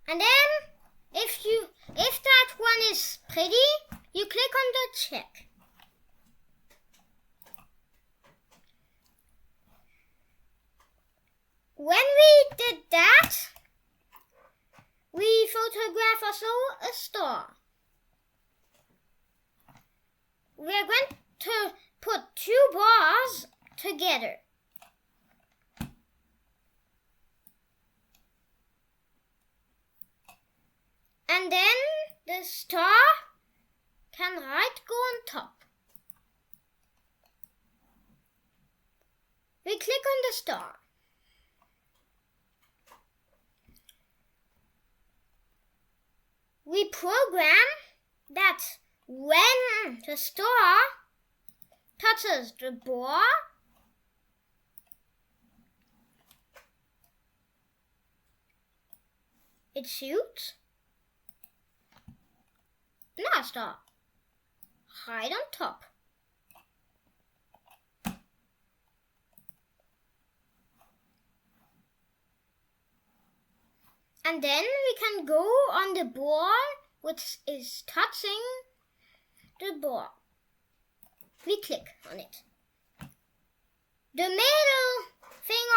And then if that one is pretty, you click on the check. When we did that, we photograph also a star. We're going to put two bars together. And then the star can right go on top. We click on the star. We program that when the star touches the bar, it shoots another star right on top. And then we can go on the ball which is touching the ball. We click on it. The middle thing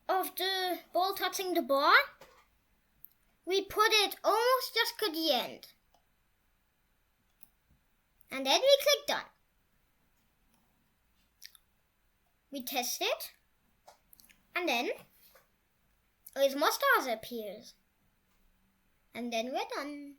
of the ball touching the ball, we put it almost just to the end. And then we click done. We test it. And then more stars appears. And then we're done.